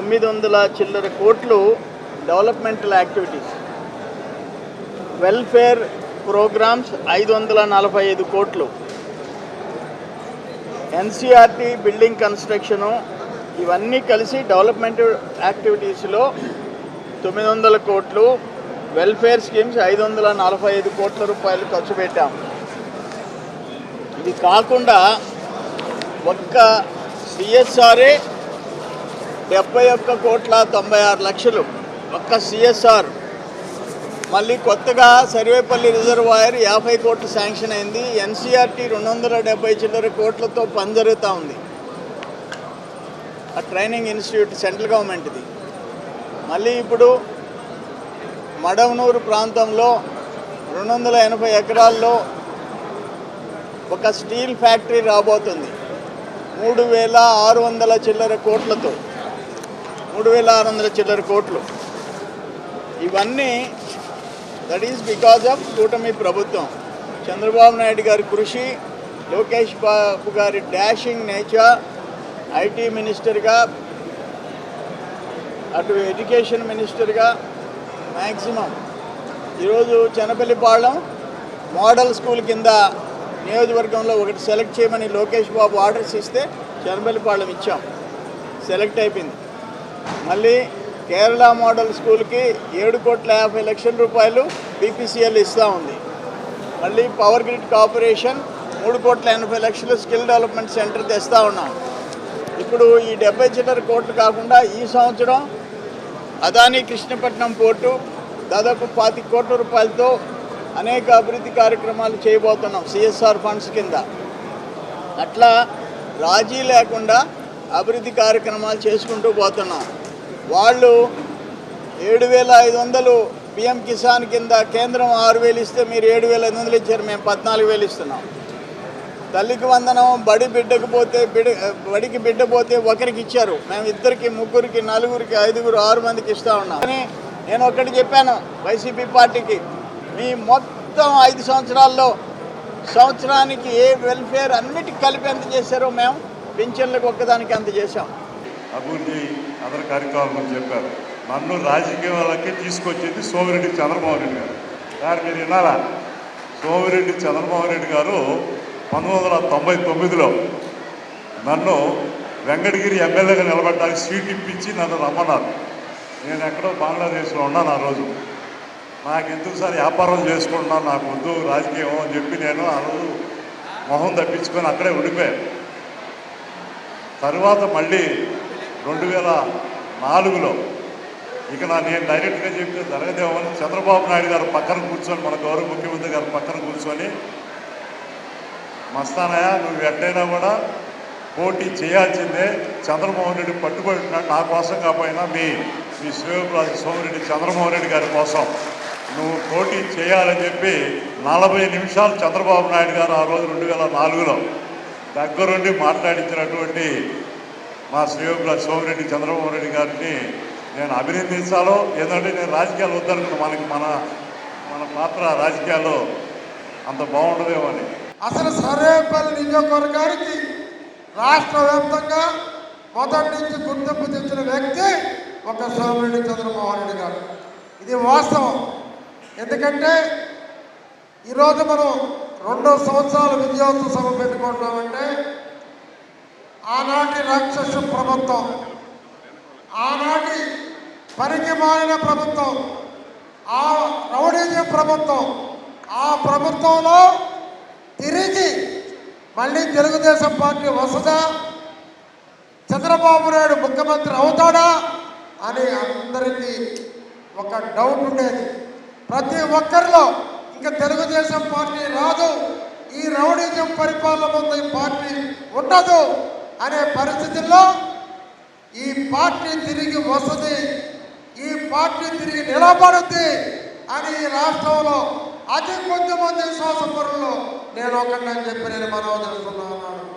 900 చిల్లర కోట్లు developmental activities, welfare programmes 545 కోట్లు, ఎన్సీఆర్టీ బిల్డింగ్ కన్స్ట్రక్షను, ఇవన్నీ కలిసి డెవలప్మెంట్ యాక్టివిటీస్లో 900 కోట్లు, వెల్ఫేర్ స్కీమ్స్ 545 కోట్ల రూపాయలు ఖర్చు పెట్టాం. ఇది కాకుండా ఒక్క సిఎస్ఆర్ఏ 71,96,00,000 ఒక్క సిఎస్ఆర్. మళ్ళీ కొత్తగా సర్వేపల్లి రిజర్వాయర్ 50 కోట్లు శాంక్షన్ అయింది. ఎన్సీఆర్టీ 270 చిల్లర కోట్లతో పని జరుగుతూ ఉంది. ఆ ట్రైనింగ్ ఇన్స్టిట్యూట్ సెంట్రల్ గవర్నమెంట్ది. మళ్ళీ ఇప్పుడు మడవనూరు ప్రాంతంలో 280 ఎకరాల్లో ఒక స్టీల్ ఫ్యాక్టరీ రాబోతుంది 3,600 చిల్లర కోట్లతో, 3,600 చిల్లర కోట్లు. ఇవన్నీ దట్ ఈస్ బికాజ్ ఆఫ్ కూటమి ప్రభుత్వం, చంద్రబాబు నాయుడు గారి కృషి, లోకేష్ బాబు గారి డాషింగ్ నేచర్, ఐటీ మినిస్టర్గా, అటు ఎడ్యుకేషన్ మినిస్టర్గా మ్యాక్సిమం. ఈరోజు చెనపల్లిపాళెం మోడల్ స్కూల్ కింద నియోజకవర్గంలో ఒకటి సెలెక్ట్ చేయమని లోకేష్ బాబు ఆర్డర్స్ ఇస్తే చెనపల్లిపాళెం ఇచ్చాం, సెలెక్ట్ అయిపోయింది. మళ్ళీ కేరళ మోడల్ స్కూల్కి 7,50,00,000 రూపాయలు బీపీసీఎల్ ఇస్తూ ఉంది. మళ్ళీ power grid corporation 3,80,00,000 skill development centre తెస్తూ ఉన్నాం. ఇప్పుడు ఈ 70 చిల్లర కోట్లు కాకుండా ఈ సంవత్సరం అదానీ కృష్ణపట్నం పోర్టు దాదాపు 25 కోట్ల రూపాయలతో అనేక అభివృద్ధి కార్యక్రమాలు చేయబోతున్నాం సిఎస్ఆర్ ఫండ్స్ కింద. అట్లా రాజీ లేకుండా అభివృద్ధి కార్యక్రమాలు చేసుకుంటూ పోతున్నాం. వాళ్ళు 7,500 పిఎం కిసాన్ కింద కేంద్రం 6,000 ఇస్తే మీరు 7,500 ఇచ్చారు, మేము 14,000 ఇస్తున్నాం. తల్లికి వందనం, బడికి బిడ్డ పోతే ఒకరికి ఇచ్చారు, మేము 2కి, 3కి, 4కి, 5కి, 6 మందికి ఇస్తూ ఉన్నాం. కానీ నేను ఒకటి చెప్పాను వైసీపీ పార్టీకి, మీ మొత్తం 5 సంవత్సరాల్లో సంవత్సరానికి ఏ వెల్ఫేర్ అన్నిటికి కలిపి ఎంత చేశారో మేము పింఛన్లకు ఒక్కదానికి అంత చేశాం. అభివృద్ధి అదర్ కార్యక్రమాలు చెప్పారు. నన్ను రాజకీయాలకి తీసుకొచ్చేది సోమిరెడ్డి చంద్రమోహన్ రెడ్డి గారు. గారు మీరు విన్నారా? సోమిరెడ్డి చంద్రమోహన్ రెడ్డి గారు 1999లో నన్ను వెంకటగిరి ఎమ్మెల్యేగా నిలబడడానికి సీట్ ఇప్పించి నన్ను రమ్మన్నారు. నేను ఎక్కడో బంగ్లాదేశ్లో ఉన్నాను ఆ రోజు. నాకు ఎందుకు సార్ వ్యాపారం చేసుకుంటున్నాను, నాకు వద్దు రాజకీయం అని చెప్పి నేను ఆ రోజు మొహం తప్పించుకొని అక్కడే ఉండిపోయాను. తర్వాత మళ్ళీ 2004లో ఇక నేను డైరెక్ట్గా చెప్తే జరగదేమని చంద్రబాబు నాయుడు గారు పక్కన కూర్చొని, మన గౌరవ ముఖ్యమంత్రి గారు పక్కన కూర్చొని, మస్తానయ్య నువ్వు ఎట్టయినా కూడా పోటీ చేయాల్సిందే, చంద్రమోహన్ రెడ్డి పట్టుబడుతున్నాడు, నా కోసం కాకపోయినా మీ శ్రేయోభిలాషి సోమిరెడ్డి చంద్రమోహన్ రెడ్డి గారి కోసం నువ్వు పోటీ చేయాలని చెప్పి 40 నిమిషాలు చంద్రబాబు నాయుడు గారు ఆ రోజు 2004లో దగ్గరుండి మాట్లాడించినటువంటి మా శ్రేయోభిలాషి సోమిరెడ్డి చంద్రమోహన్ రెడ్డి గారిని నేను అభినందించాలో, ఏంటంటే నేను రాజకీయాలు వద్దనుకున్నా, మన పాత్ర రాజకీయాల్లో అంత బాగుండదేమో అని. అసలు సర్వేపల్లి నియోజకవర్గానికి రాష్ట్ర వ్యాప్తంగా మొదటి నుంచి గుర్తింపు తెచ్చిన వ్యక్తి ఒక సోమిరెడ్డి చంద్రమోహన్ రెడ్డి గారు. ఇది వాస్తవం. ఎందుకంటే ఈరోజు మనం 2 సంవత్సరాల విజయోత్సవ సభ పెట్టుకుంటామంటే ఆనాటి రాక్షస ప్రభుత్వం, ఆనాటి పనికి మారిన ప్రభుత్వం, ఆ రౌడీజం ప్రభుత్వం, ఆ ప్రభుత్వంలో తిరిగి మళ్ళీ తెలుగుదేశం పార్టీ వస్తుందా, చంద్రబాబు నాయుడు ముఖ్యమంత్రి అవుతాడా అని అందరికీ ఒక డౌట్ ఉండేది. ప్రతి ఒక్కరిలో ఇంకా తెలుగుదేశం పార్టీ రాదు, ఈ రౌడీజం పరిపాలన ముందు ఈ పార్టీ ఉండదు అనే పరిస్థితుల్లో ఈ పార్టీ తిరిగి వస్తుంది, ఈ పార్టీ తిరిగి నిలబడుద్ది అని ఈ రాష్ట్రంలో అతి కొద్ది మంది శ్వాసపరుల్లో నేను ఒకరిని చెప్పి నేను మనవి చేస్తున్నాను.